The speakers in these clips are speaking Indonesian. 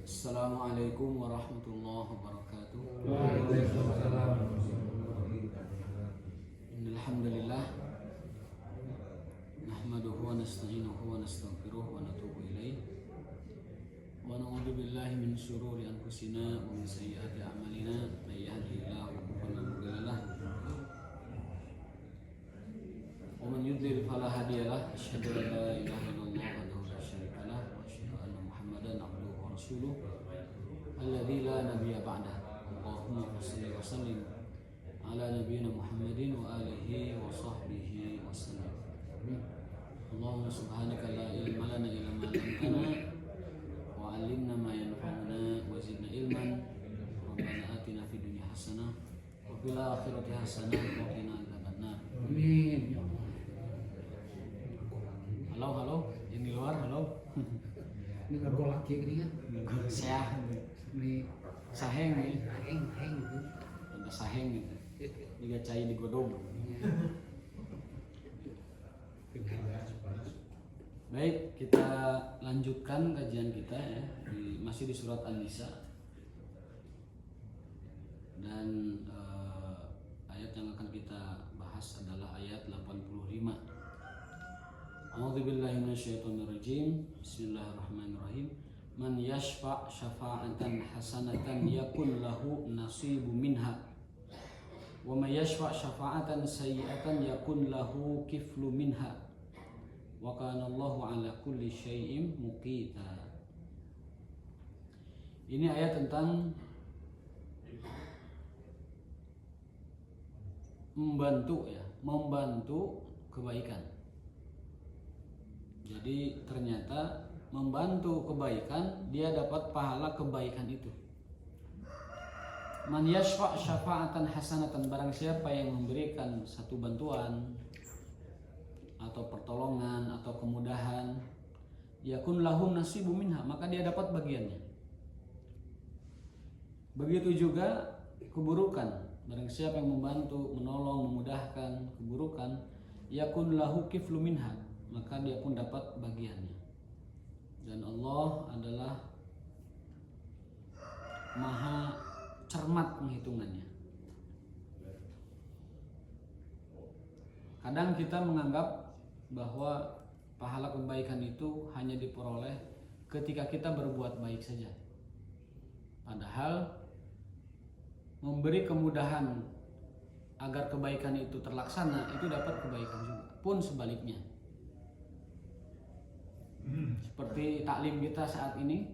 Assalamualaikum warahmatullahi wabarakatuh. Waalaikumsalam. Alhamdulillah nahmaduhu wa nasta'inuhu wa nastaghfiruh wa natubu ilaih wa na'udzu billahi min syururi anfusina wa min sayyiati a'malina may yahdihillahu fala mudilla lahu wa man yudlil fala hadiyalah. Asyhadu an la ilaha illallah wahdahu la syarika lah wa asyhadu anna Muhammadan abduhu wa rasuluh alladzi la nabiyya ba'dah. Allahumma shalli wa sallim ala nabiyyina Muhammadin wa alihi wa sahbihi wasallam. Allahumma subhanaka la ilma lana illa ma 'allamtana wa 'allimna ma yanfa'una wa zidna ilman. Rabbana atina fid dunya hasanah wa fil akhirati hasanah wa qina adzabannar. Amin. Halo, yang di luar halo. Ini ngegolak kayak gini kan? Saya Ini saheng nih, heng gitu. ada saheng gitu. Juga cai digodong. Baik, kita lanjutkan kajian kita ya, masih di surat An-Nisa. Dan ayat yang akan kita bahas adalah ayat 85. A'udzubillahi minasyaitonirrajim. Bismillahirrahmanirrahim. Man yashfa' syafa'atan hasanatan yakun lahu nasibu minha. Wa may yashfa' syafa'atan sayyi'atan yakun lahu kiflu minha. Wa kana Allahu 'ala kulli syai'in muqita. Ini ayat tentang membantu kebaikan. Jadi ternyata membantu kebaikan dia dapat pahala kebaikan itu. Man yashfa' syafa'atan hasanatan, barang siapa yang memberikan satu bantuan atau pertolongan atau kemudahan, yakun lahum nasibu minha, maka dia dapat bagiannya. Begitu juga keburukan, barang siapa yang membantu, menolong, memudahkan keburukan, yakun lahu kiflu minha, maka dia pun dapat bagiannya. Dan Allah adalah maha cermat penghitungannya. Kadang kita menganggap bahwa pahala kebaikan itu hanya diperoleh ketika kita berbuat baik saja. Padahal memberi kemudahan agar kebaikan itu terlaksana itu dapat kebaikan juga. Pun sebaliknya. Seperti taklim kita saat ini,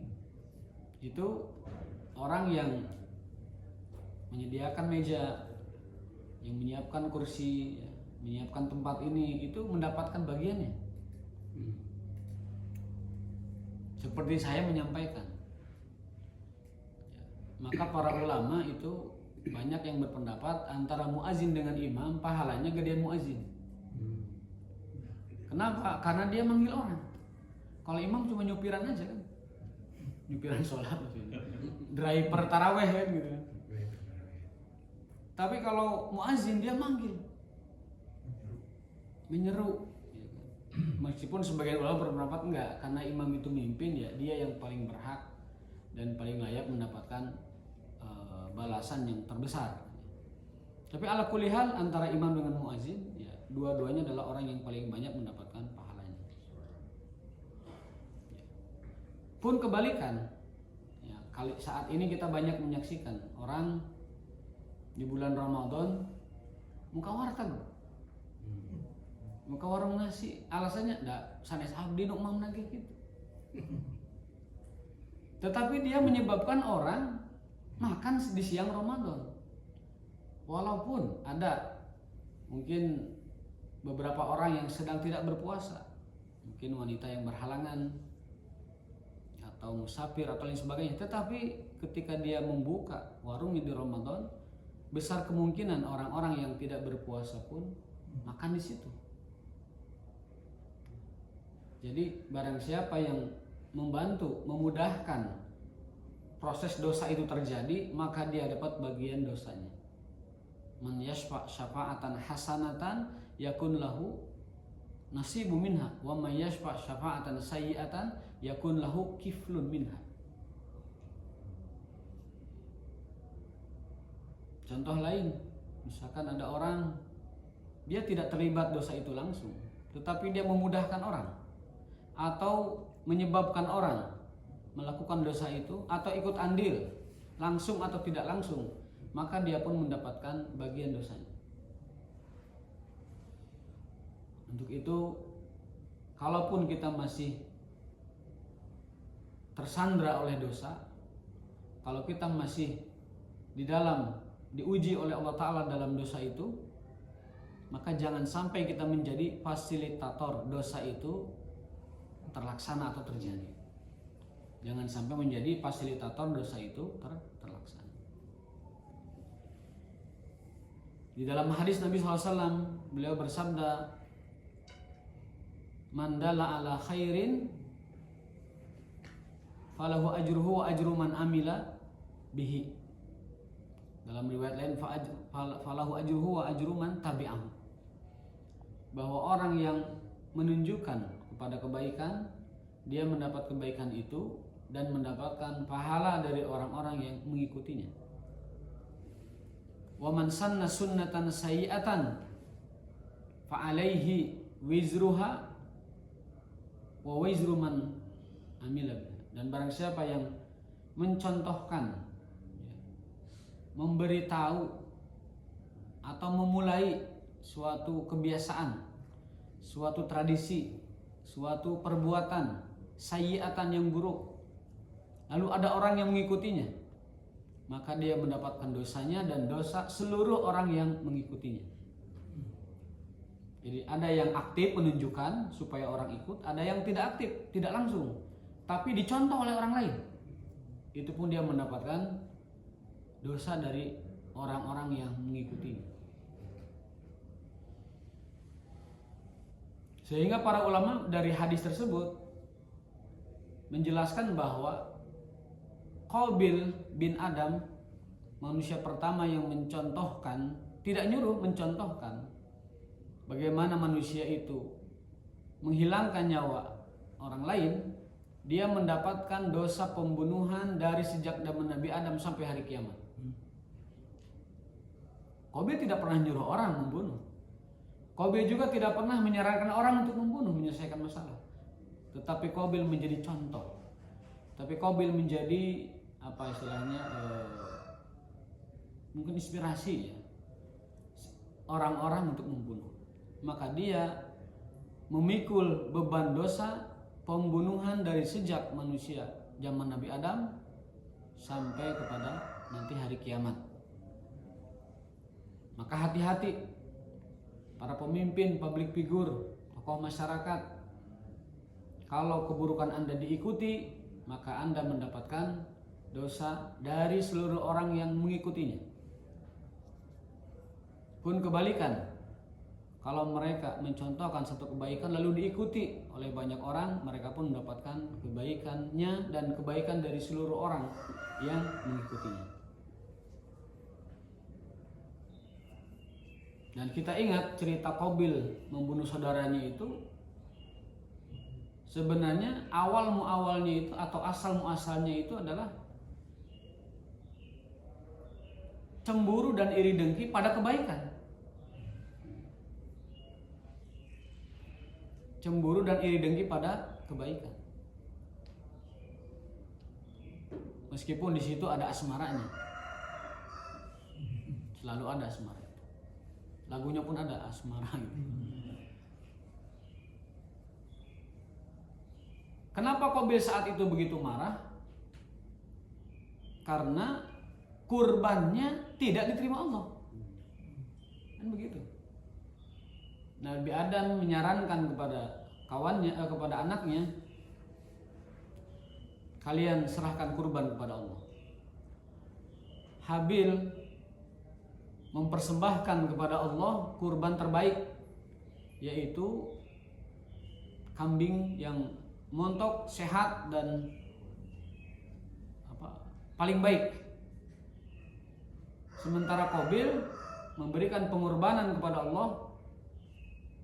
itu orang yang menyediakan meja, yang menyiapkan kursi, menyiapkan tempat ini, itu mendapatkan bagiannya. Seperti saya menyampaikan, maka para ulama itu banyak yang berpendapat antara muazin dengan imam pahalanya gedean muazin. Kenapa? Karena dia manggil orang. Kalau imam cuma nyupiran aja kan, nyupiran sholat, driver taraweh kan gitu. Tapi kalau muazin dia manggil, menyeru. Meskipun sebagian ulama berpendapat enggak, karena imam itu mimpin ya, dia yang paling berhak dan paling layak mendapatkan balasan yang terbesar. Tapi ala kulli hal antara imam dengan muazin ya, dua-duanya adalah orang yang paling banyak mendapatkan pahalanya. Pun kebalikan ya, saat ini kita banyak menyaksikan orang di bulan Ramadan muka warteg, muka warung nasi, alasannya ndak sanes abdi nuk mam nagih gitu. Tetapi dia menyebabkan orang makan di siang Ramadan. Walaupun ada mungkin beberapa orang yang sedang tidak berpuasa, mungkin wanita yang berhalangan atau musafir atau lain sebagainya, tetapi ketika dia membuka warungnya di Ramadan, besar kemungkinan orang-orang yang tidak berpuasa pun makan di situ. Jadi barang siapa yang membantu, memudahkan proses dosa itu terjadi, maka dia dapat bagian dosanya. Man yashfa' syafa'atan hasanatan yakun lahu nasibu minha wa may yashfa' syafa'atan sayyi'atan yakun lahu kiflun minha. Contoh lain, misalkan ada orang dia tidak terlibat dosa itu langsung, tetapi dia memudahkan orang atau menyebabkan orang melakukan dosa itu atau ikut andil langsung atau tidak langsung, maka dia pun mendapatkan bagian dosanya. Untuk itu, kalaupun kita masih tersandra oleh dosa, kalau kita masih diuji oleh Allah Ta'ala dalam dosa itu, maka jangan sampai kita menjadi fasilitator dosa itu terlaksana atau terjadi. Jangan sampai menjadi fasilitator dosa itu terlaksana. Di dalam hadis Nabi SAW, beliau bersabda, "Man dalla ala khairin falahu ajruhu wa ajru man amila bihi." Dalam riwayat lain, falahu ajruhu wa ajru man tabi'ahu. Bahwa orang yang menunjukkan kepada kebaikan, dia mendapat kebaikan itu dan mendapatkan pahala dari orang-orang yang mengikutinya. Wa man sanna sunnatan sayyi'atan fa alaihi wizruha wa wizru man amila. Dan barang siapa yang mencontohkan, memberitahu atau memulai suatu kebiasaan, suatu tradisi, suatu perbuatan sayyi'atan yang buruk, lalu ada orang yang mengikutinya, maka dia mendapatkan dosanya dan dosa seluruh orang yang mengikutinya. Jadi ada yang aktif menunjukkan supaya orang ikut, ada yang tidak aktif, tidak langsung, tapi dicontoh oleh orang lain. Itu pun dia mendapatkan dosa dari orang-orang yang mengikutinya. Sehingga para ulama dari hadis tersebut menjelaskan bahwa Qabil bin Adam, manusia pertama yang mencontohkan, tidak nyuruh, mencontohkan bagaimana manusia itu menghilangkan nyawa orang lain, dia mendapatkan dosa pembunuhan dari sejak zaman Nabi Adam sampai hari kiamat. Qabil tidak pernah nyuruh orang membunuh. Qabil juga tidak pernah menyarankan orang untuk membunuh, menyelesaikan masalah. Tetapi Qabil menjadi contoh. Tapi Qabil menjadi apa istilahnya, mungkin inspirasi ya, orang-orang untuk membunuh. Maka dia memikul beban dosa pembunuhan dari sejak manusia zaman Nabi Adam sampai kepada nanti hari kiamat. Maka hati-hati para pemimpin, public figure, tokoh masyarakat. Kalau keburukan Anda diikuti, maka Anda mendapatkan dosa dari seluruh orang yang mengikutinya. Pun kebalikan, kalau mereka mencontohkan satu kebaikan lalu diikuti oleh banyak orang, mereka pun mendapatkan kebaikannya dan kebaikan dari seluruh orang yang mengikutinya. Dan kita ingat cerita Qabil membunuh saudaranya itu, sebenarnya awal muawalnya itu atau asal muasalnya itu adalah cemburu dan iri dengki pada kebaikan. Cemburu dan iri dengki pada kebaikan. Meskipun di situ ada asmaranya, selalu ada asmara. Lagunya pun ada asmara gitu. Kenapa Qabil saat itu begitu marah? Karena kurbannya tidak diterima Allah. Kan begitu. Nabi Adam menyarankan kepada kawannya, kepada anaknya, kalian serahkan kurban kepada Allah. Habil mempersembahkan kepada Allah kurban terbaik, yaitu kambing yang montok, sehat dan paling baik. Sementara Qabil memberikan pengorbanan kepada Allah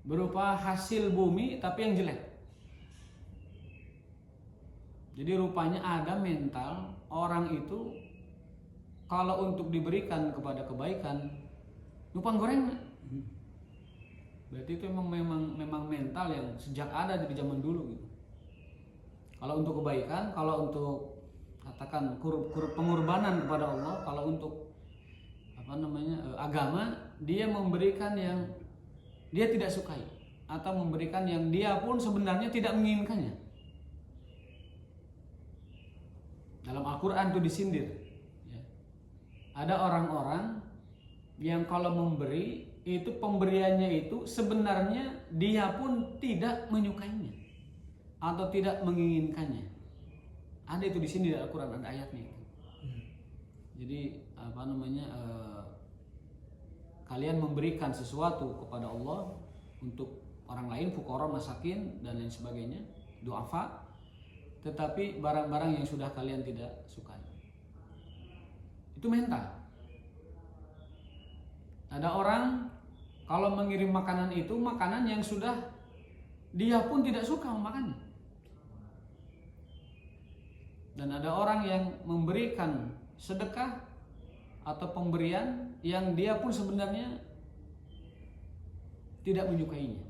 berupa hasil bumi tapi yang jelek. Jadi rupanya ada mental orang itu kalau untuk diberikan kepada kebaikan numpang goreng. Berarti itu memang mental yang sejak ada di zaman dulu gitu. Kalau untuk kebaikan, kalau untuk katakan pengorbanan kepada Allah, kalau untuk agama, dia memberikan yang dia tidak sukai atau memberikan yang dia pun sebenarnya tidak menginginkannya. Dalam Al-Quran itu disindir ya. Ada orang-orang yang kalau memberi itu pemberiannya itu sebenarnya dia pun tidak menyukainya atau tidak menginginkannya. Ada itu di sini di Al-Quran, ada ayatnya. Jadi kalian memberikan sesuatu kepada Allah untuk orang lain, fuqara, masakin dan lain sebagainya, du'afa, tetapi barang-barang yang sudah kalian tidak sukai. Itu mental. Ada orang kalau mengirim makanan itu makanan yang sudah dia pun tidak suka memakannya. Dan ada orang yang memberikan sedekah atau pemberian yang dia pun sebenarnya tidak menyukainya.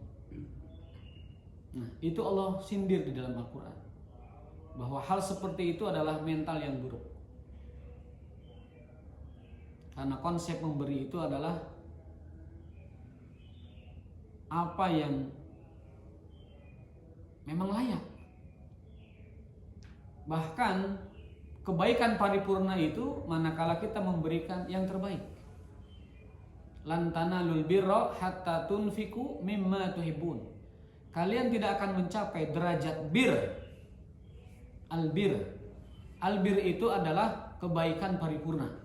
Nah, itu Allah sindir di dalam Al-Quran, bahwa hal seperti itu adalah mental yang buruk. Karena konsep memberi itu adalah apa yang memang layak. Bahkan kebaikan paripurna itu manakala kita memberikan yang terbaik. Lan tanalul birra hatta tunfiku mimma tuhibbun. Kalian tidak akan mencapai derajat bir. Albir. Albir itu adalah kebaikan paripurna.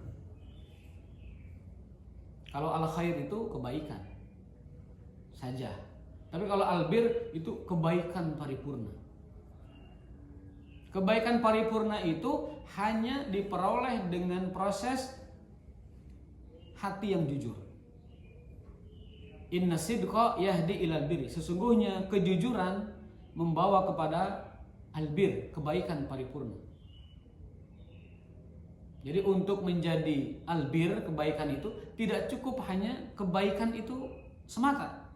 Kalau al khair itu kebaikan saja. Tapi kalau albir itu kebaikan paripurna. Kebaikan paripurna itu hanya diperoleh dengan proses hati yang jujur. Inna sidqa yahdi ilal bir. Sesungguhnya kejujuran membawa kepada albir, kebaikan paripurna. Jadi untuk menjadi albir, kebaikan itu tidak cukup hanya kebaikan itu semata,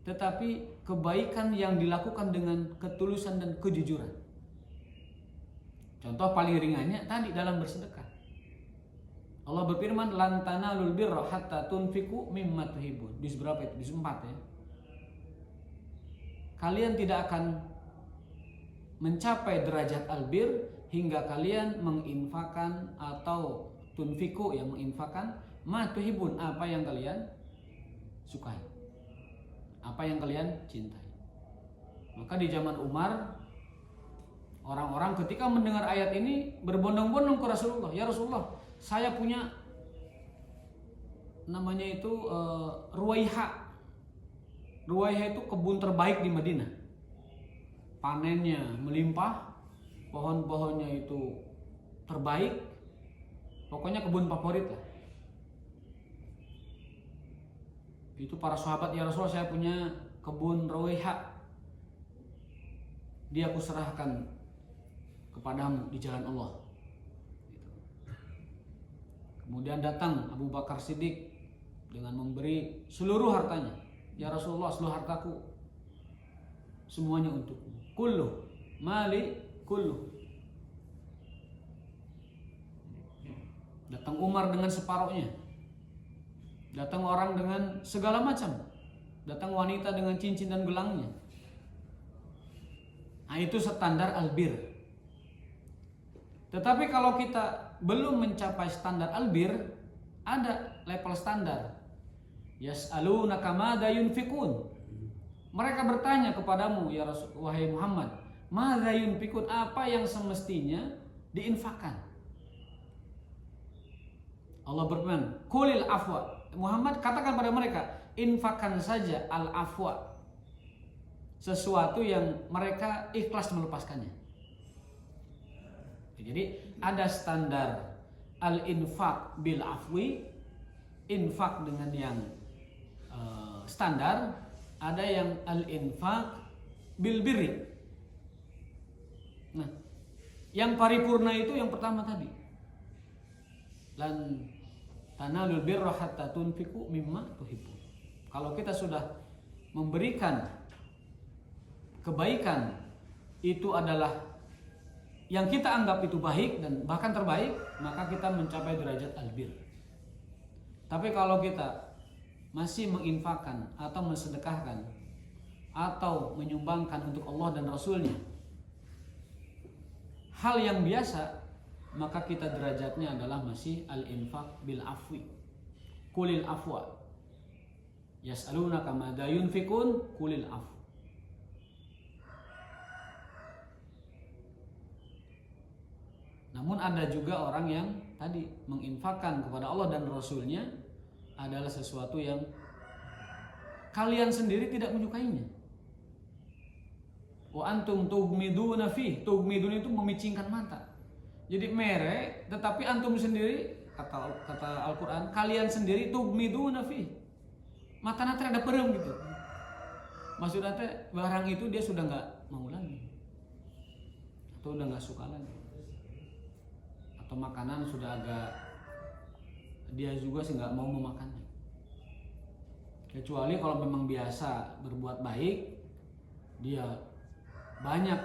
tetapi kebaikan yang dilakukan dengan ketulusan dan kejujuran. Contoh paling ringannya tadi dalam bersedekah. Allah berfirman, lan tanalul birra hatta tunfiqu mimma tuhibbun. Juz berapa itu? Juz 4 ya. Kalian tidak akan mencapai derajat albir hingga kalian menginfakkan atau tunfiku yang menginfakkan ma tuhibun, apa yang kalian sukai, apa yang kalian cintai. Maka di zaman Umar, orang-orang ketika mendengar ayat ini berbondong-bondong ke Rasulullah. Ya Rasulullah, saya punya namanya itu Ruwaiha. Ruwaiha itu kebun terbaik di Madinah. Panennya melimpah, pohon-pohonnya itu terbaik, pokoknya kebun favorit lah. Itu para sahabat, ya Rasulullah, saya punya kebun Ruwaiha, dia aku serahkan kepadamu di jalan Allah. Kemudian datang Abu Bakar Siddiq dengan memberi seluruh hartanya. Ya Rasulullah, seluruh hartaku semuanya untukmu. Kullu mali kullu. Datang Umar dengan separuhnya. Datang orang dengan segala macam. Datang wanita dengan cincin dan gelangnya. Nah, itu standar albir. Tetapi kalau kita belum mencapai standar albir, ada level standar. Yas'alunaka madza yunfikun. Mereka bertanya kepadamu, ya Rasul, wahai Muhammad, madza yunfikun, apa yang semestinya diinfakkan? Allah berfirman, qulil afwa. Muhammad, katakan pada mereka, infakkan saja al-afwa, sesuatu yang mereka ikhlas melepaskannya. Jadi ada standar al-infak bil afwi, infak dengan yang standar, ada yang al-infak bil birri. Nah, yang paripurna itu yang pertama tadi. lan tanalul birra hatta tunfiqu mimma tuhibbun. Kalau kita sudah memberikan kebaikan itu adalah yang kita anggap itu baik dan bahkan terbaik, maka kita mencapai derajat albir. Tapi kalau kita masih menginfakkan atau mensedekahkan atau menyumbangkan untuk Allah dan Rasulnya hal yang biasa, maka kita derajatnya adalah masih al-infaq bil afwi. Qulil afwa. Yas'alunaka madza yunfikun qulil afwa. Namun ada juga orang yang tadi menginfakkan kepada Allah dan Rasulnya adalah sesuatu yang kalian sendiri tidak menyukainya. Wa antum tughmiduna fi. Tughmidun itu memicingkan mata. Jadi merek, tetapi antum sendiri kata Al-Qur'an, kalian sendiri tughmiduna fi. Matana teh ada perem gitu. Maksudnya teh barang itu dia sudah enggak mau lagi. Atau udah enggak suka lagi. Atau makanan sudah agak dia juga sih nggak mau memakannya, kecuali kalau memang biasa berbuat baik, dia banyak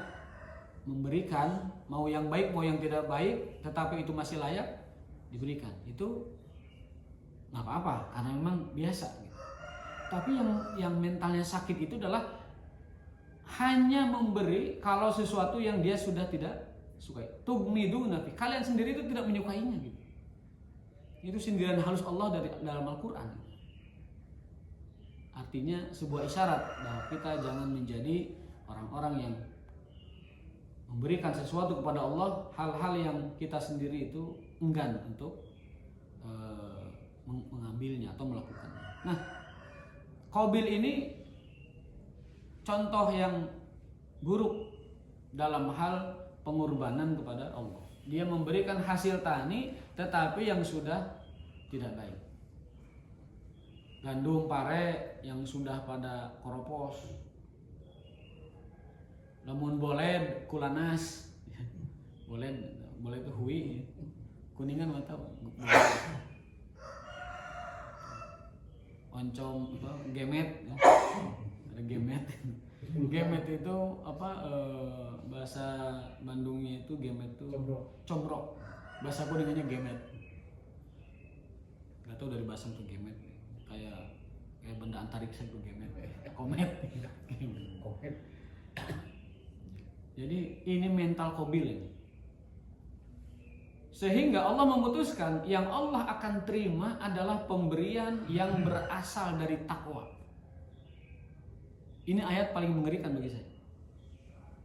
memberikan, mau yang baik mau yang tidak baik, tetapi itu masih layak diberikan, itu nggak apa-apa karena memang biasa gitu. Tapi yang mentalnya sakit itu adalah hanya memberi kalau sesuatu yang dia sudah tidak sukai. Tughmiduna fi. Kalian sendiri itu tidak menyukainya gitu. Itu sindiran halus Allah dalam Al-Qur'an. Artinya sebuah isyarat bahwa kita jangan menjadi orang-orang yang memberikan sesuatu kepada Allah hal-hal yang kita sendiri itu enggan untuk mengambilnya atau melakukannya. Nah, Qabil ini contoh yang buruk dalam hal pengorbanan kepada Allah. Dia memberikan hasil tani tetapi yang sudah tidak baik. Gandum pare yang sudah pada koropos. Lamun boled kulanas. Boled itu hui. Kuningan mata. Oncom apa gemet ya. Ada gemet. Gemet itu apa bahasa Bandungnya itu gemet itu combrok. Bahasa Kuningannya gemet. Gak tau dari bahasa itu gemet. Kayak benda antariksa itu gemet. Komet. Komet. Jadi ini mental Qabil ini. Sehingga Allah memutuskan yang Allah akan terima adalah pemberian yang berasal dari takwa. Ini ayat paling mengerikan bagi saya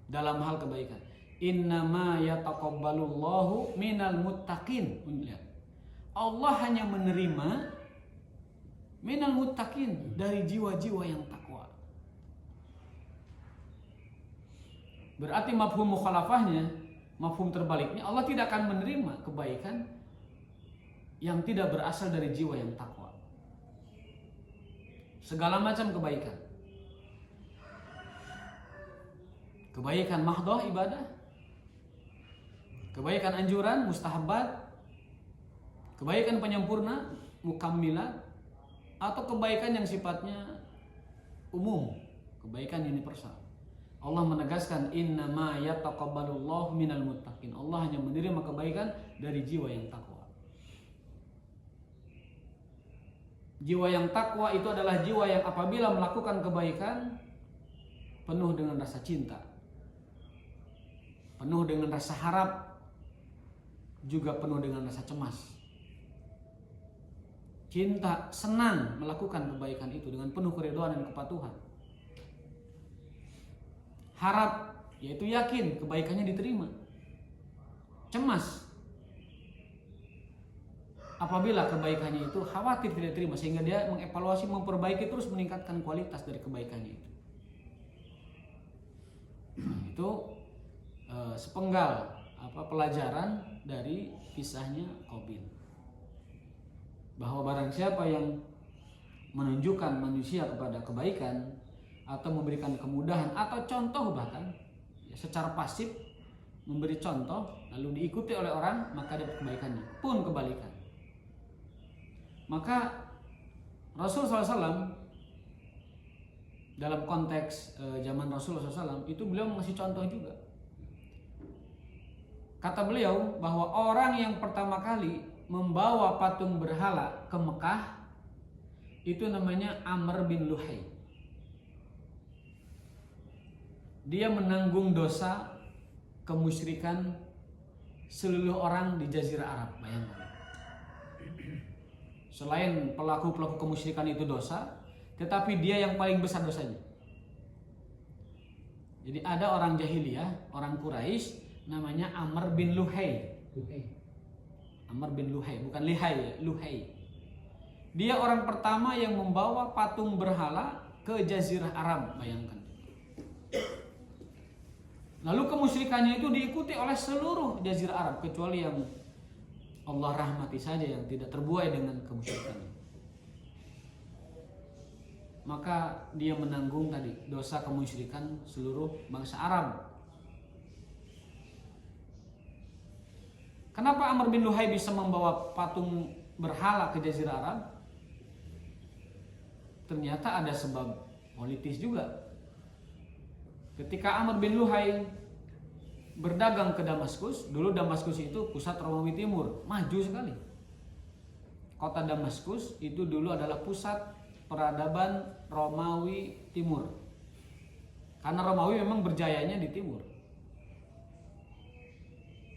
dalam hal kebaikan. Innama yataqabbalullahu minal muttaqin. Lihat. Allah hanya menerima minal muttaqin, dari jiwa-jiwa yang takwa. Berarti mafhum mukhalafahnya, mafhum terbaliknya, Allah tidak akan menerima kebaikan yang tidak berasal dari jiwa yang takwa. Segala macam kebaikan. Kebaikan mahdoh ibadah, kebaikan anjuran mustahabat, kebaikan penyempurna mukammilat, atau kebaikan yang sifatnya umum, kebaikan universal. Allah menegaskan innama yataqabbalullahu minal muttaqin. Allah hanya menerima kebaikan dari jiwa yang takwa. Jiwa yang takwa itu adalah jiwa yang apabila melakukan kebaikan penuh dengan rasa cinta, penuh dengan rasa harap, juga penuh dengan rasa cemas. Cinta, senang melakukan kebaikan itu dengan penuh keridhaan dan kepatuhan. Harap, yaitu yakin kebaikannya diterima. Cemas, apabila kebaikannya itu khawatir tidak diterima, sehingga dia mengevaluasi, memperbaiki, terus meningkatkan kualitas dari kebaikannya itu. Itu sepenggal pelajaran dari kisahnya Qabil, bahwa barang siapa yang menunjukkan manusia kepada kebaikan atau memberikan kemudahan atau contoh, bahkan ya, secara pasif memberi contoh lalu diikuti oleh orang, maka dapat kebaikannya. Pun kebalikan, Maka Rasul SAW dalam konteks zaman Rasulullah SAW itu beliau mengasih contoh juga. Kata beliau bahwa orang yang pertama kali membawa patung berhala ke Mekah itu namanya Amr bin Luhai. Dia menanggung dosa kemusyrikan seluruh orang di Jazirah Arab. Bayangkan. Selain pelaku-pelaku kemusyrikan itu dosa, tetapi dia yang paling besar dosanya. Jadi ada orang jahiliyah, orang Quraisy namanya Amr bin Luhai. Amr bin Luhai, bukan Lihai ya, Luhai. Dia orang pertama yang membawa patung berhala ke Jazirah Arab, bayangkan. Lalu kemusyrikannya itu diikuti oleh seluruh Jazirah Arab kecuali yang Allah rahmati saja yang tidak terbuai dengan kemusyrikan. Maka dia menanggung tadi dosa kemusyrikan seluruh bangsa Arab. Kenapa Amr bin Luhai bisa membawa patung berhala ke Jazirah Arab? Ternyata ada sebab politis juga. Ketika Amr bin Luhai berdagang ke Damaskus, dulu Damaskus itu pusat Romawi Timur, maju sekali. Kota Damaskus itu dulu adalah pusat peradaban Romawi Timur. Karena Romawi memang berjayanya di timur.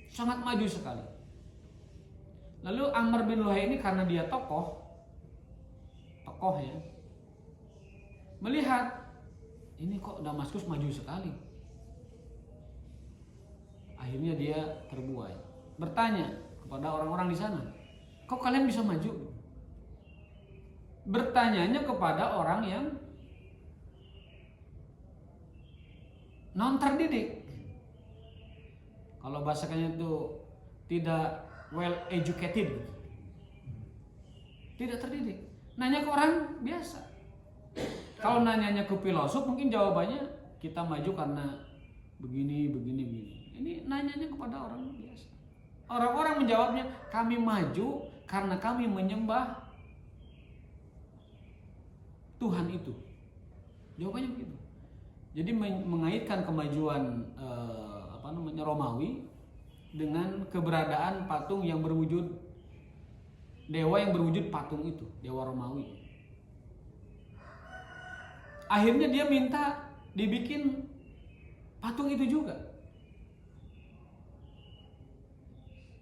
Sangat maju sekali. Lalu Amr bin Luhai ini karena dia tokoh ya, melihat ini kok Damaskus maju sekali. Akhirnya dia terbuai, bertanya kepada orang-orang di sana, kok kalian bisa maju? Bertanyanya kepada orang yang non terdidik. Kalau bahasanya itu tidak well educated, tidak terdidik. Nanya ke orang biasa. Kalau nanyanya ke filosof mungkin jawabannya kita maju karena begini. Ini nanyanya kepada orang biasa. Orang-orang menjawabnya kami maju karena kami menyembah Tuhan itu. Jawabannya begitu. Jadi mengaitkan kemajuan Romawi dengan keberadaan patung yang berwujud dewa yang berwujud patung itu, dewa Romawi. Akhirnya dia minta dibikin patung itu juga.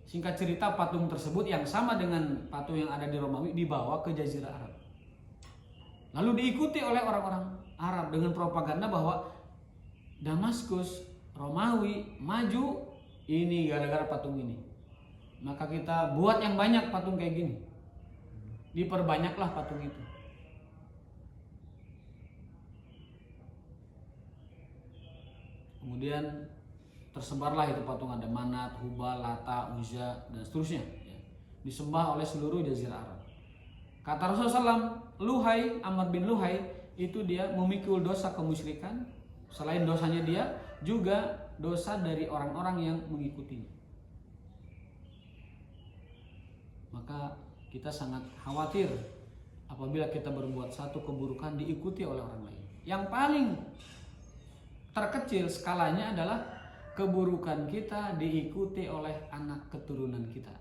Singkat cerita, patung tersebut yang sama dengan patung yang ada di Romawi dibawa ke Jazirah Arab. Lalu diikuti oleh orang-orang Arab dengan propaganda bahwa Damaskus, Romawi maju ini gara-gara patung ini. Maka kita buat yang banyak patung kayak gini. Diperbanyaklah patung itu. Kemudian tersebarlah itu patung, ada Manat, Hubal, Lata, Uzza dan seterusnya. Disembah oleh seluruh Jazirah Arab. Kata Rasulullah SAW, Amr bin Luhai itu dia memikul dosa kemusyrikan. Selain dosanya dia, juga dosa dari orang-orang yang mengikutinya. Maka kita sangat khawatir apabila kita berbuat satu keburukan diikuti oleh orang lain. Yang paling terkecil skalanya adalah keburukan kita diikuti oleh anak keturunan kita.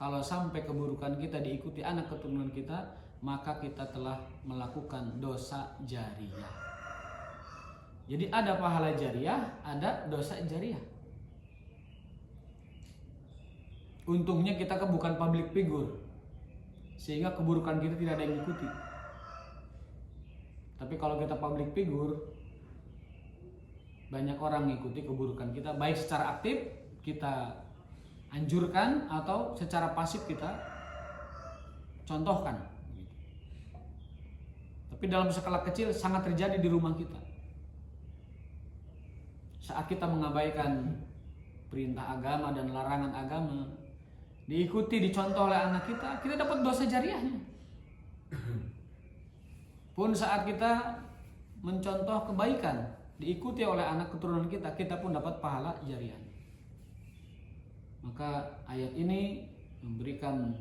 Kalau sampai keburukan kita diikuti anak keturunan kita, maka kita telah melakukan dosa jariyah. Jadi ada pahala jariyah, ada dosa jariyah. Untungnya kita bukan public figure, sehingga keburukan kita tidak ada yang ikuti. Tapi kalau kita public figure, banyak orang mengikuti keburukan kita, baik secara aktif kita anjurkan atau secara pasif kita contohkan. Tapi dalam skala kecil sangat terjadi di rumah kita. Saat kita mengabaikan perintah agama dan larangan agama, diikuti, dicontoh oleh anak kita, kita dapat dosa jariyahnya. Pun saat kita mencontoh kebaikan, diikuti oleh anak keturunan kita, kita pun dapat pahala jariyahnya. Maka ayat ini memberikan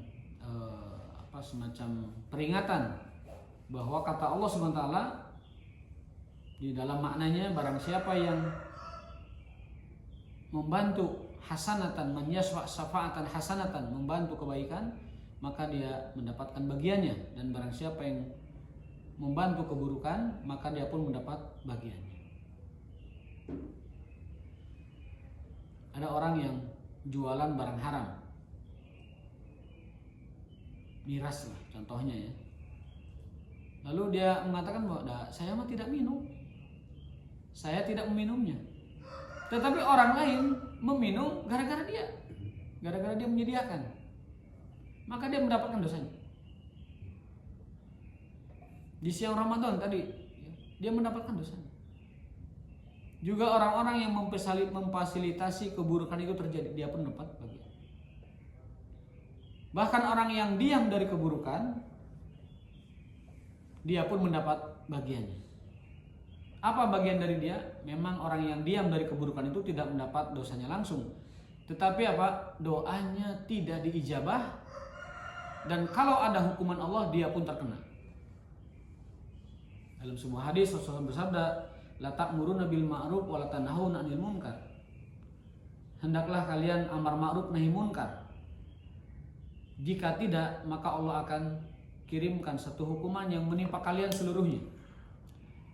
semacam peringatan bahwa kata Allah SWT di dalam maknanya, barang siapa yang membantu hasanatan, man yasfa' syafa'atan hasanatan, membantu kebaikan, maka dia mendapatkan bagiannya, dan barang siapa yang membantu keburukan, maka dia pun mendapat bagiannya. Ada orang yang jualan barang haram, miras lah contohnya ya. Lalu dia mengatakan bahwa saya mah tidak minum, saya tidak meminumnya. Tetapi orang lain meminum gara-gara dia menyediakan, maka dia mendapatkan dosanya. Di siang Ramadan tadi dia mendapatkan dosanya. Juga orang-orang yang memfasilitasi keburukan itu terjadi, dia pun dapat bagian. Bahkan orang yang diam dari keburukan, dia pun mendapat bagiannya. Apa bagian dari dia? Memang orang yang diam dari keburukan itu tidak mendapat dosanya langsung, tetapi doanya tidak diijabah, dan kalau ada hukuman Allah dia pun terkena. Dalam sebuah hadis Rasulullah bersabda, la ta'muruna bil ma'ruf wa la tanhauna 'anil munkar. Hendaklah kalian amar ma'ruf nahi munkar. Jika tidak, maka Allah akan kirimkan satu hukuman yang menimpa kalian seluruhnya.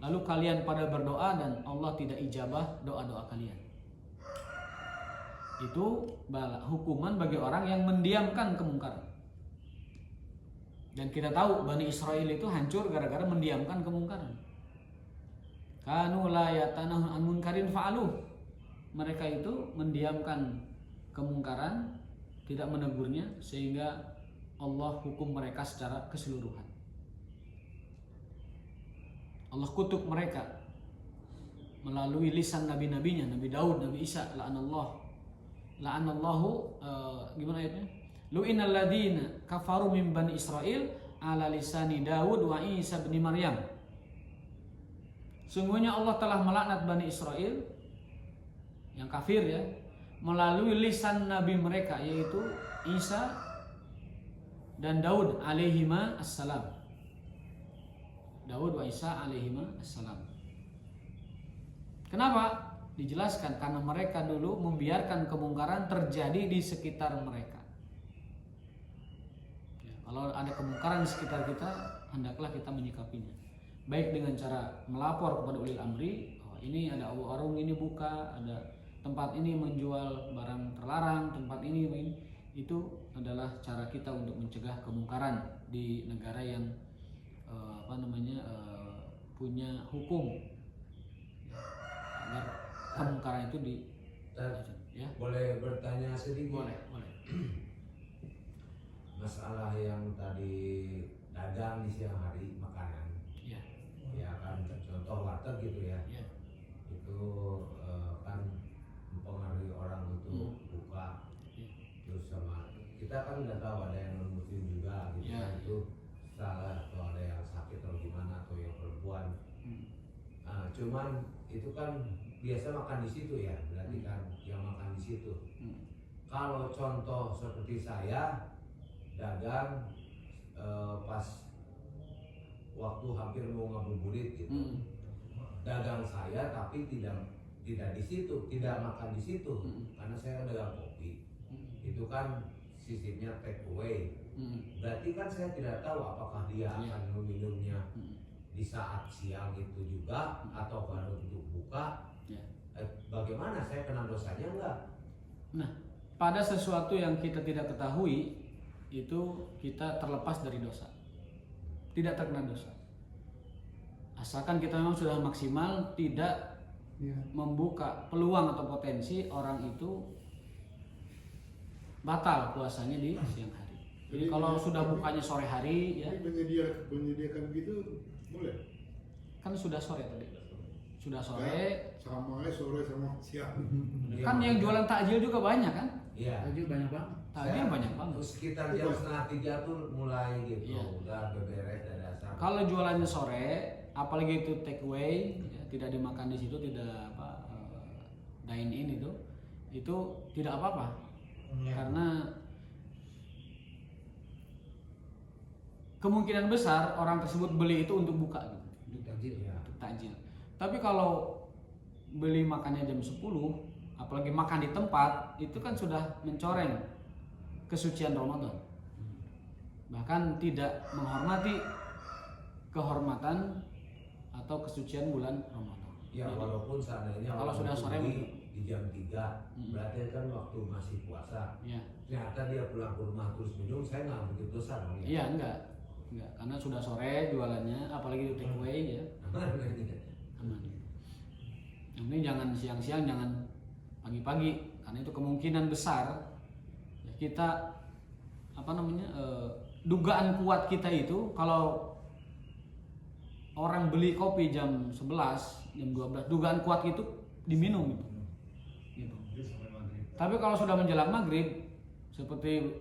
Lalu kalian pada berdoa dan Allah tidak ijabah doa-doa kalian. Itu hukuman bagi orang yang mendiamkan kemungkaran. Dan kita tahu Bani Israel itu hancur gara-gara mendiamkan kemungkaran. Kanu la yatanahun an munkarin fa'aluh. Mereka itu mendiamkan kemungkaran, tidak menegurnya, sehingga Allah hukum mereka secara keseluruhan. Allah kutuk mereka melalui lisan nabi-nabinya, Nabi Daud, Nabi Isa, la'anallahu gimana ayatnya? Lu'inal ladina kafaru min bani Israel ala lisani Daud wa Isa bin Maryam. Sungguhnya Allah telah melaknat Bani Israel yang kafir ya, melalui lisan nabi mereka, yaitu Isa dan Daud alaihima assalam. Daud wa Isa alaihima assalam. Kenapa? Dijelaskan karena mereka dulu membiarkan kemungkaran terjadi di sekitar mereka. Ya, kalau ada kemungkaran di sekitar kita, hendaklah kita menyikapinya. Baik dengan cara melapor kepada ulil amri, oh, ini ada warung ini buka, ada tempat ini menjual barang terlarang, tempat ini, itu adalah cara kita untuk mencegah kemungkaran di negara yang punya hukum, agar kemungkaran itu ya. Boleh bertanya sedikit? Boleh. Masalah yang tadi dagang di siang hari makanan, ya kan contoh warteg gitu ya, itu kan mempengaruhi orang untuk buka, terus sama kita kan nggak tahu ada yang non muslim juga gitu, itu salah atau ada yang sakit atau gimana atau yang perempuan. Cuman itu kan biasa makan di situ ya, berarti kan yang makan di situ. Kalau contoh seperti saya dagang pas waktu hampir mau ngabuburit gitu, dagang saya tapi tidak di situ, tidak makan di situ, karena saya dagang kopi. Itu kan sistemnya take away. Berarti kan saya tidak tahu apakah dia akan meminumnya di saat siang itu juga atau baru untuk buka. Bagaimana, saya kena dosanya enggak? Nah, pada sesuatu yang kita tidak ketahui, itu kita terlepas dari dosa, tidak terkena dosa, asalkan kita memang sudah maksimal tidak membuka peluang atau potensi orang itu batal puasanya di siang hari. Jadi kalau sudah bukanya sore hari ya. Menyediakan gitu boleh? Kan sudah sore tadi. Sudah sore. Sama sore sama siang. Kan yang jualan takjil juga banyak kan? Iya. Takjil banyak banget. Takjil banyak banget. Sekitar jam 2:30 tuh mulai gitu, udah beberes ada asar. Kalau jualannya sore, apalagi itu take away, ya, tidak dimakan di situ, tidak dine in itu tidak apa-apa. Karena kemungkinan besar orang tersebut beli itu untuk buka gitu, Untuk takjil. Ya. untuk takjil. Tapi kalau beli makannya jam 10, apalagi makan di tempat, itu kan sudah mencoreng kesucian Ramadan. Bahkan tidak menghormati kehormatan atau kesucian bulan Ramadan. Ya Jadi, walaupun seandainya kalau orang sudah itu sore beli di jam 3 Mm-mm. berarti kan waktu masih puasa. ya, Ternyata dia pulang ke rumah terus minum, saya nggak begitu dosa dong ya. iya enggak, karena sudah sore jualannya, apalagi di take away ya, aman. Yang penting jangan siang-siang, jangan pagi-pagi, karena itu kemungkinan besar ya kita dugaan kuat kita itu kalau orang beli kopi jam 11, jam 12, dugaan kuat itu diminum gitu. Tapi kalau sudah menjelang maghrib seperti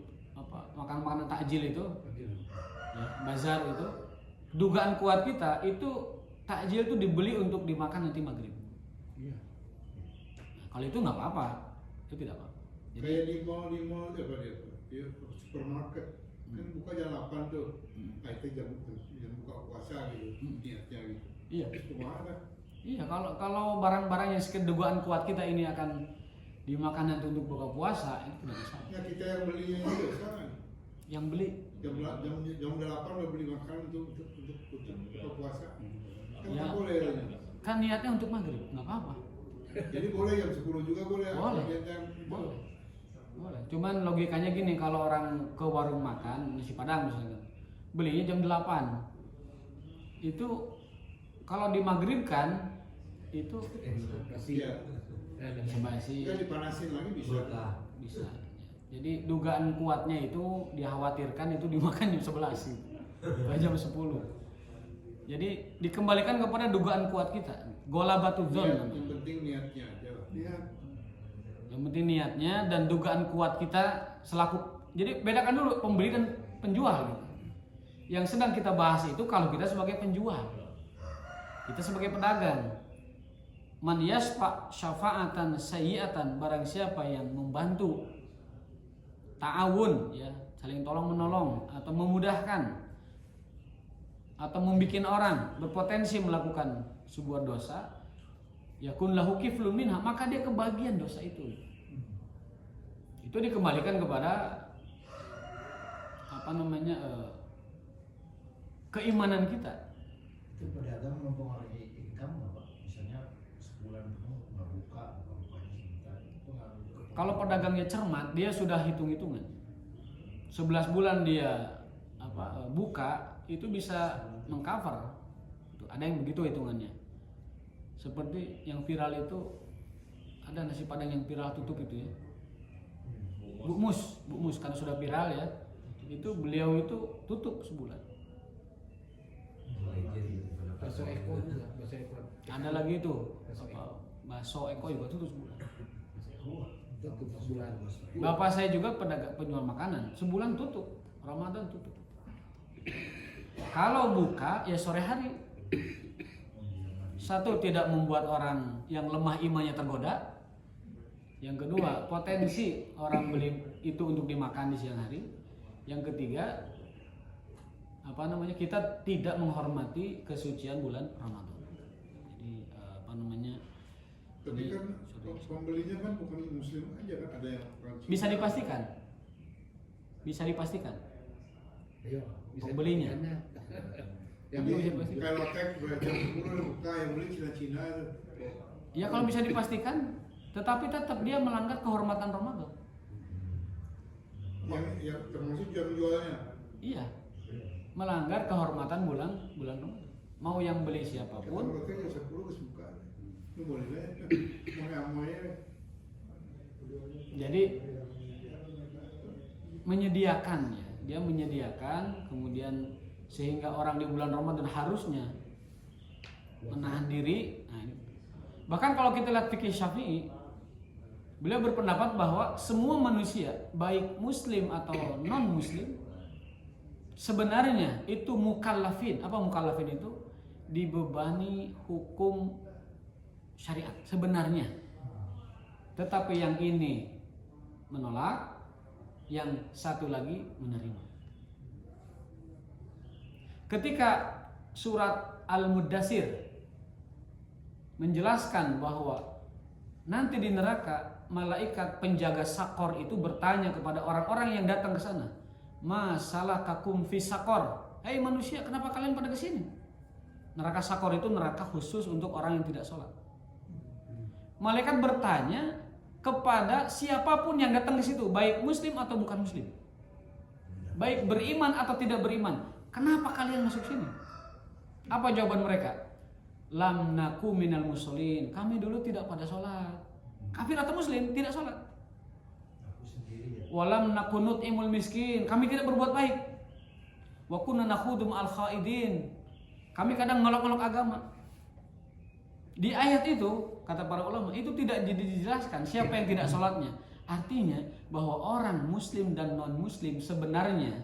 makan-makanan takjil itu, ya, bazar itu, dugaan kuat kita itu takjil itu dibeli untuk dimakan nanti maghrib. Iya. Nah, kalau itu nggak apa-apa, itu tidak apa-apa. Jadi Kayak di mall itu apa dia? Dia supermarket kan buka jam 8 tuh. Nah itu jam buka puasa gitu, niatnya gitu. iya, Kemana? iya kalau barang-barang yang sekedar dugaan kuat kita ini akan dimakan nanti untuk buka puasa, itu tidak masalah. Ya kita yang belinya itu sekarang. Yang beli, Jam 8 udah beli makan untuk buka puasa. Kan Ya. nggak boleh ya. kan niatnya untuk maghrib, nggak apa-apa. Jadi boleh jam 10 juga boleh. Boleh. Boleh. Boleh. Cuman logikanya gini, kalau orang ke warung makan nasi Padang misalnya, belinya jam 8. Itu kalau dimaghribkan itu Kasih. Iya. bisa basi, Kan dipanasin lagi bisa. Berkah. bisa. Jadi dugaan kuatnya itu dikhawatirkan itu dimakan jam 11 gitu. Bukan jam 10. Jadi dikembalikan kepada dugaan kuat kita. Golabatu dzon Yang namanya. penting niatnya aja lah. Niat. Yang penting niatnya dan dugaan kuat kita selaku. Jadi bedakan dulu pembeli dan penjual gitu. Yang sedang kita bahas itu kalau kita sebagai penjual, kita sebagai pedagang. Man yasfa syafa'atan sayyi'atan, barang siapa yang membantu ta'awun ya, saling tolong menolong atau memudahkan atau membuat orang berpotensi melakukan sebuah dosa, yakun lahu kiflun minha, maka dia kebagian dosa itu. Itu dikembalikan kepada keimanan kita. Itu pedagang mempengaruhi income nggak Pak? Misalnya sebulan penuh nggak buka sebentar, itu ngaruh ke Kalau pedagangnya cermat, dia sudah hitung-hitungan. 11 bulan dia buka, itu bisa mengcover. Ada yang begitu hitungannya. Seperti yang viral itu, ada nasi Padang yang viral tutup itu ya. Bu Mus karena sudah viral ya. Itu beliau itu tutup sebulan. Bakso Eko juga, bakso Eko. Ada lagi itu bakso Eko juga tutup sebulan. Tutup sebulan. Bapak saya juga pedagang penjual makanan, sebulan tutup, Ramadan tutup. Kalau buka ya sore hari. Satu, tidak membuat orang yang lemah imannya tergoda. Yang kedua, potensi orang beli itu untuk dimakan di siang hari. Yang ketiga, kita tidak menghormati kesucian bulan Ramadan. Jadi Tapi ini kan pembelinya kan bukan muslim aja kan, ada yang bisa dipastikan. Bisa dipastikan. Ayo, bisa Pembelinya. dipilihannya. Yang Tapi beli bisa dipastikan. kayak lotek berarti 10 udah buka, yang beli Cina-Cina itu. Ya kalau bisa dipastikan, tetapi tetap dia melanggar kehormatan Ramadan. Yang termasuk jualnya. Iya. Melanggar kehormatan bulan Ramadan. Mau yang beli Kan siapapun, lotek yang 10 harus buka. Itu boleh lah. Mau-amoy. jadi menyediakan ya. Dia menyediakan, kemudian sehingga orang di bulan Ramadan harusnya menahan diri. Nah, ini. Bahkan kalau kita lihat fikih Syafi'i, beliau berpendapat bahwa semua manusia, baik muslim atau non muslim, sebenarnya itu mukallafin. Apa mukallafin itu? Dibebani hukum syariat sebenarnya. Tetapi yang ini menolak, yang satu lagi menerima. Ketika surat Al-Muddatsir menjelaskan bahwa nanti di neraka malaikat penjaga sakor itu bertanya kepada orang-orang yang datang ke sana, "Masalakakum fi sakor?" Hei manusia, kenapa kalian pada ke sini? Neraka sakor itu neraka khusus untuk orang yang tidak sholat. Malaikat bertanya kepada siapapun yang datang ke situ, baik muslim atau bukan muslim, baik beriman atau tidak beriman. Kenapa kalian masuk sini? Apa jawaban mereka? Lam naku minal musholin. Kami dulu tidak pada sholat. Kafir atau muslim tidak sholat. Aku sendiri ya. Walam nakunut imul miskin. Kami tidak berbuat baik. Wa kunna nakhudum al khaidin. Kami kadang ngolok-ngolok agama. Di ayat itu kata para ulama itu tidak dijelaskan siapa yang tidak sholatnya. Artinya bahwa orang muslim dan non muslim sebenarnya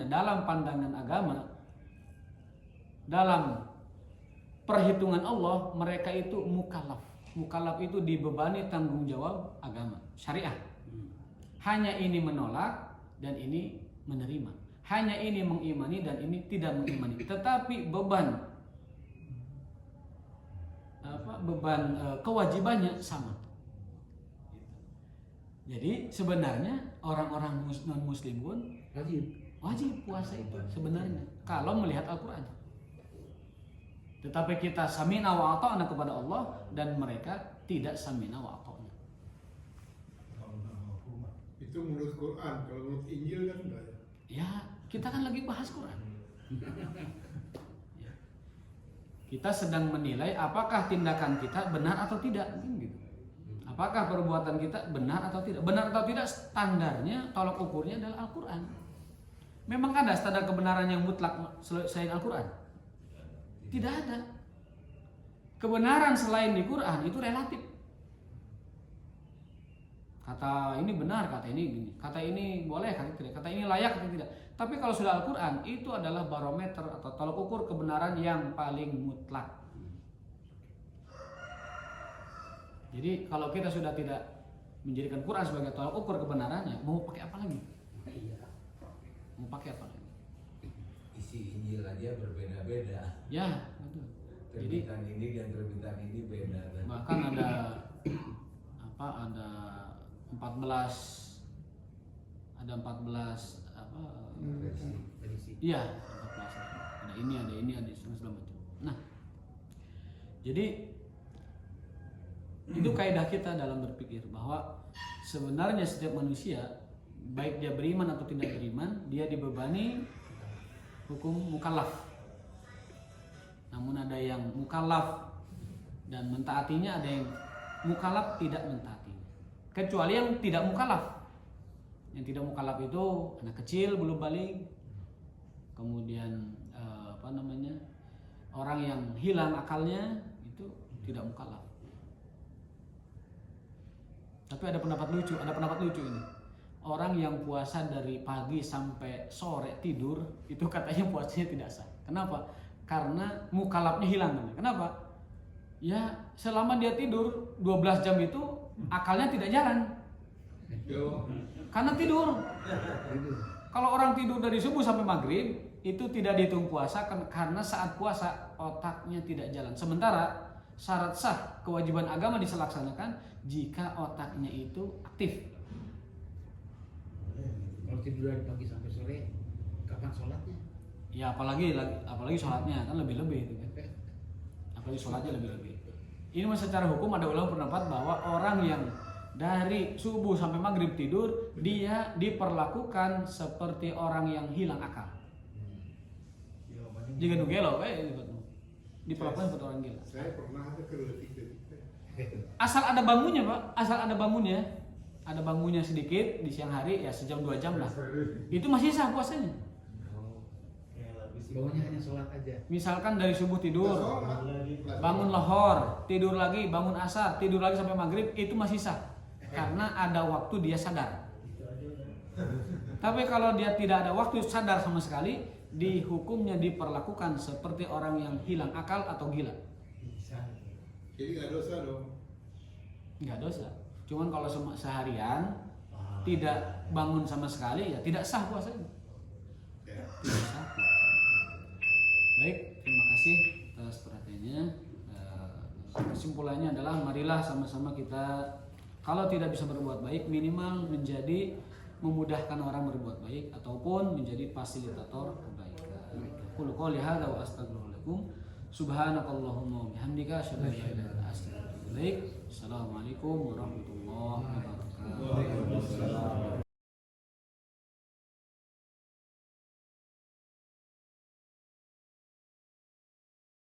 dalam pandangan agama, dalam perhitungan Allah, mereka itu mukallaf. Mukallaf itu dibebani tanggung jawab agama, syariah. Hanya ini menolak dan ini menerima. Hanya ini mengimani dan ini tidak mengimani. Tetapi beban kewajibannya sama. Jadi sebenarnya orang-orang non muslim pun wajib puasa itu sebenarnya kalau melihat Al-Quran. Tetapi kita samina wa ata'na kepada Allah dan mereka tidak samina wa ata'na. Itu menurut Quran, kalau menurut Injil kan enggak ya. Ya, kita kan lagi bahas Quran. Ya. Kita sedang menilai apakah tindakan kita benar atau tidak, gitu. Apakah perbuatan kita benar atau tidak? Benar atau tidak standarnya, tolak ukurnya adalah Al-Quran. Memang ada standar kebenaran yang mutlak selain Al-Quran? Tidak ada. Kebenaran selain di Quran itu relatif. Kata ini benar, kata ini gini, kata ini boleh, kata tidak, kata ini layak, kata tidak. Tapi kalau sudah Al-Quran itu adalah barometer atau tolak ukur kebenaran yang paling mutlak. Jadi kalau kita sudah tidak menjadikan Quran sebagai tolak ukur kebenarannya, mau pakai apa lagi? Mau pakai apa lagi? Isi Injil aja berbeda-beda. Ya, betul. Jadi Terbitan ini dan terbitan ini beda. bahkan ada 14 iya 14 ada ini ada segala macam. Nah, jadi itu kaidah kita dalam berpikir bahwa sebenarnya setiap manusia baik dia beriman atau tidak beriman, dia dibebani hukum mukallaf. Namun ada yang mukallaf dan mentaatinya, ada yang mukallaf tidak mentaatinya. Kecuali yang tidak mukallaf. Yang tidak mukallaf itu anak kecil belum balik, kemudian orang yang hilang akalnya itu tidak mukallaf. Tapi ada pendapat lucu ini. Orang yang puasa dari pagi sampai sore tidur itu katanya puasanya tidak sah. Kenapa? Karena mukallafnya hilang. Kenapa? Ya selama dia tidur 12 jam itu akalnya tidak jalan. Karena tidur. Kalau orang tidur dari subuh sampai maghrib itu tidak dihitung puasa karena saat puasa otaknya tidak jalan. Sementara syarat sah kewajiban agama dilaksanakan jika otaknya itu aktif. Kalau tidur dari pagi sampai sore, kapan sholatnya? Ya apalagi sholatnya kan lebih-lebih itu kan. Apalagi sholatnya lebih-lebih. Ini secara hukum ada ulama pendapat bahwa orang yang dari subuh sampai maghrib tidur, dia diperlakukan seperti orang yang hilang akal. Jika nugelo diperlakukan seperti orang gila. Saya pernah ada ketika Asal ada bangunnya Pak, ada bangunnya sedikit di siang hari ya sejam 2 jam lah. Itu masih sah puasanya. Bawahnya hanya sholat aja. Misalkan dari subuh tidur, bangun lohor, tidur lagi, bangun asar, tidur lagi sampai maghrib, itu masih sah. Karena ada waktu dia sadar. Tapi kalau dia tidak ada waktu sadar sama sekali, dihukumnya diperlakukan seperti orang yang hilang akal atau gila. Jadi nggak dosa dong. Nggak dosa. Cuman kalau seharian tidak bangun sama sekali, ya tidak sah puasanya. Ya. Tidak sah puasanya. Baik, terima kasih atas perhatiannya. Kesimpulannya adalah marilah sama-sama kita, kalau tidak bisa berbuat baik, minimal menjadi memudahkan orang berbuat baik ataupun menjadi fasilitator kebaikan. Qul qouli hadza wa astaghfiru lakum. Subhanakallahumma wa bihamdika asyhadu an la ilaha illa anta astaghfiruka wa atubu ilaik. Assalamualaikum warahmatullahi wabarakatuh.